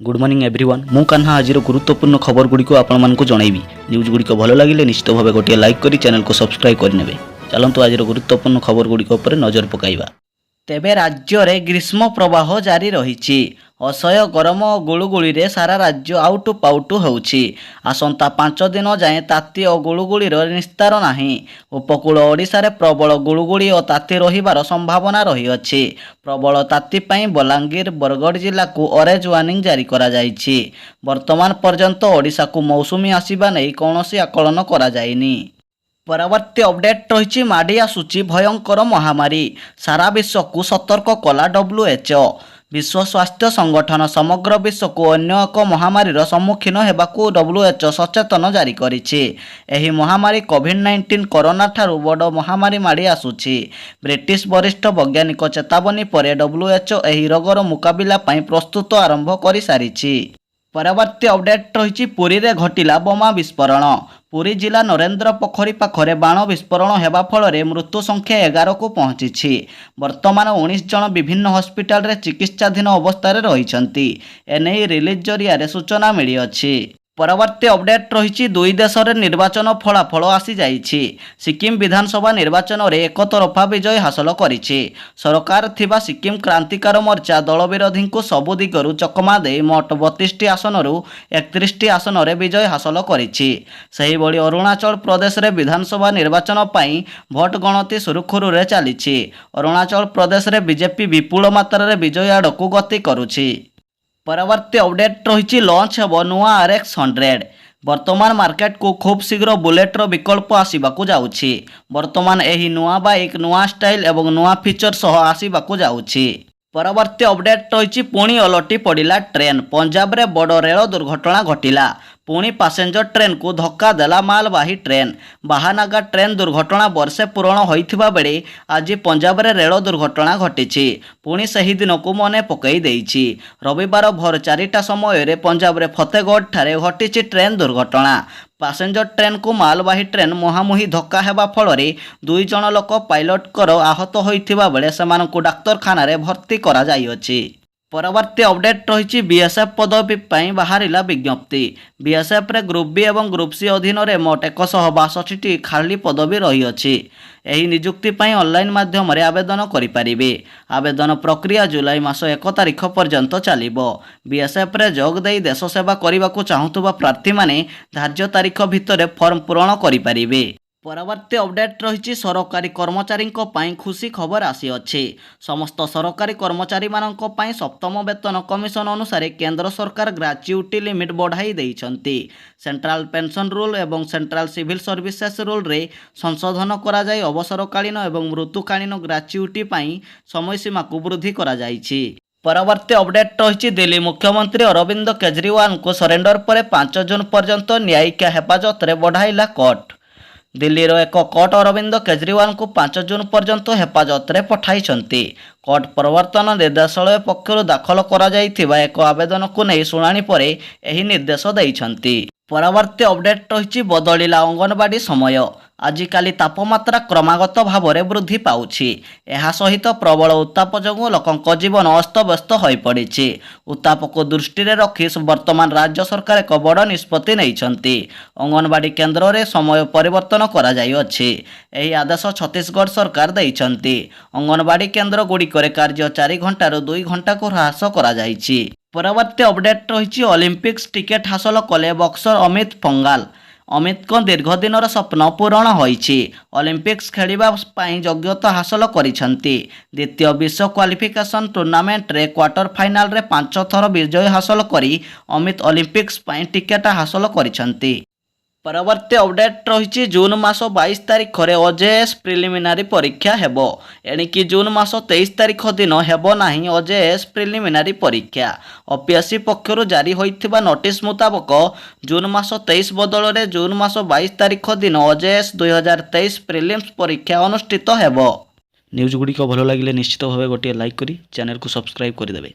Good morning everyone मु कान्हा आज गुरुत्वपूर्ण खबर गुड़ी को आपण जनइबी। न्यूज गुड़ी भल लगे निश्चित भाव गोटे लाइक करी चैनल को सब्सक्राइब करने। चलतु आज गुरुत्वपूर्ण खबर गुड़ी नजर पकाइबा। तेबे राज्य रे ग्रीष्म प्रवाह जारी रही। असह्य गरम और गुलुगुली रे सारा राज्य आउटु पाउटु होउछि। आसंता 5 दिन जाए ताती और गुलुगुलीर निस्तार नाही। उपकूल ओडिशा रे प्रबल गुलुगुली और ताती रहिबार संभावना रही अछि। प्रबल ताती पई बलांगीर बरगढ़ जिला को ऑरेंज वार्निंग जारी करा जाइछि। वर्तमान पर्यंत ओडिशा को मौसुमी आसीबा नै कोनोसी आकलन करा जायनि। परवर्ती अपडेट रही माड़ी आसुची भयंकर महामारी। सारा विश्व को सतर्क कला WHO। विश्व स्वास्थ्य संगठन समग्र विश्व को अन्य एक महामारी सम्मुखीन होगाकू WHO सचेतन जारी करिछि। एही महामारी कोविड-19 कोरोना ठारू बड़ महामारी माड़ी आसुछि। ब्रिटिश वरिष्ठ वैज्ञानिक चेतावनी पर WHO एही रोगर मुकाबिला पई प्रस्तुत आरंभ कर सारिछि। परवर्ती अपडेट रही पुरी रे घटिला बोमा विस्फोरण। पुरी जिला नरेंद्र पोखरी पाखरे बाण विस्फोरण हेबा फल मृत्यु संख्या 11 को पहुंची। वर्तमान 19 जन विभिन्न हॉस्पिटल रे चिकित्साधीन अवस्था रही। एने रिलीज जरिया सूचना मिली अछि। परवर्ती अपडेट रही दुई देश रे निर्वाचन फलाफल आसी जाइछि। सिक्किम विधानसभा निर्वाचन रे एक तरफा विजय हासिल करिछि। सरकार थिबा सिक्किम क्रांतिकार मोर्चा दल विरोधी को सबु दिगरु चकमा दे मोट 32 आसन रु 31 आसन रे विजय हासिल करिछि। सही बळी अरुणाचल प्रदेश रे विधानसभा निर्वाचन पई भोट गणति सुरुखुरु रे चलिछि। अरुणाचल प्रदेश रे बीजेपी विपुल मात्रा रे विजय आडकु गति करुछि। परवर्ती अपडेट रही लॉन्च हेबो नुआ RX 100। वर्तमान मार्केट को खूब शीघ्र बुलेटर विकल्प आसवाक जाउछि। वर्तमान एही नुआ बाइक नुआ स्टाइल एवं नुआ फीचर सह आसवाक जाउछि। परवर्ती अपडेट रही पुणी ओलटी पड़ा ट्रेन। पंजाब रे बड़ रेल दुर्घटना घटिला। पुणी पैसेंजर ट्रेन को धक्का देला मालवाही ट्रेन। बाहानागा ट्रेन दुर्घटना वर्षे पूरण होइथिबा बेले आज पंजाब रे रेल दुर्घटना घटिछि। पुणी सही दिन को मने पकई देइछि। रविवार भोर 4टा समय रे पंजाब रे फतेगढ़ ठारे घटिछि ट्रेन दुर्घटना। पैसेंजर ट्रेन को मालवाही ट्रेन मुहांमुही धक्का हेबा फल रे 2 जन लोक पायलट कर आहत होइथिबा बेले सेमानकु डाक्तरखाना रे भर्ती करा जाइअछि। परवर्ती अपडेट रही BSF पदवी पई बाहरिला विज्ञप्ति। BSF रे ग्रुप बी एवं ग्रुप सी अधीन रे मोट 162 खाली पदवी रही अछि। एही नियुक्ति पई ऑनलाइन माध्यम रे आवेदन करि परिबे। आवेदन प्रक्रिया जुलाई मास 1 तारिख पर्यंत चलिबो। BSF रे जोग देई देश सेवा करिबाकू चाहुतबा प्रार्थी माने धार्य तारिख भितर फॉर्म पूरण करि परिबे। परवर्ती अपडेट रही सरकारी कर्मचारी खुशी खबर आसी अछि। समस्त सरकारी कर्मचारी मानक पई सप्तम वेतन कमिशन अनुसार केंद्र सरकार ग्रेच्युटी लिमिट बढ़ाई देइछंती। सेंट्रल पेंशन रूल एवं सेंट्रल सिविल सर्विसेस रूल रे संशोधन करा जाय अवसरकालीन एवं मृत्युकालीन ग्रेच्युटी पई समय सीमा को वृद्धि करा जायछि। परवर्ती अपडेट रही दिल्ली मुख्यमंत्री अरविंद केजरीवाल को सरेंडर पर 5 जून पर्यंत न्यायिक हेफाजत रे बढ़ाइला कोर्ट। दिल्ली रो एक कोर्ट अरविंद केजरीवाल को 5 जून पर्यंत हेफाजत रे पठाइछंती। कोर्ट प्रवर्तन निर्देशालय पक्षरु दाखल करा जाइथिबा एक आवेदन को नै सुनानी परे एही निर्देश दैछंती। परवर्ती अपडेट रही बदलिला अंगनवाड़ी समय। आजिकाली तापमात्रा क्रमागत भाव में वृद्धि पाउछि। एहा सहित प्रबल उत्ताप जोगु लोकंक जीवन अस्तव्यस्त होई पड़िछि। उत्ताप को दृष्टि रे रखी वर्तमान राज्य सरकार एक बड़ निष्पत्ति नैछंती। अंगनवाड़ी केन्द्र रे समय परिवर्तन करा जाय अछि। एही आदेश छत्तीसगढ़ सरकार दैछंती। अंगनवाड़ी केन्द्र गुड़िकरे कार्य 4 घंटा रु 2 घंटा को ह्रास करा जायछि। परवर्ती अपडेट रही ओलंपिक्स टिकेट हासिल कले बक्सर अमित पंगाल। अमित को दीर्घ दिन स्वप्न पूरण होइछि। ओलंपिक्स खेलिबा पई योग्यता हासिल करिसंती। द्वितीय विश्व क्वालिफिकेशन टूर्नामेंट रे क्वार्टर फाइनल रे 5 थर विजय हासिल करी अमित ओलंपिक्स पई टिकेट हासिल करिसंती। परवर्ती अपडेट रही जून मास 22 तारिख रे OJS प्रिलिमिनारी परीक्षा हेबो। एणिकी जून मास 23 तारिख दिन हेबो नाही OJS प्रिलिमिनारी परीक्षा। OPSC पक्षरु जारी होइथिबा नोटिस मुताबक जून मास 23 बदल रे जून मास 22 तारिख दिन OJS 2023 प्रिलिम्स परीक्षा अनुष्ठित हेबो। न्यूज गुडी को भलो लागिले निश्चित भाबे गोटे लाइक करी चैनल को सब्सक्राइब करि देबे।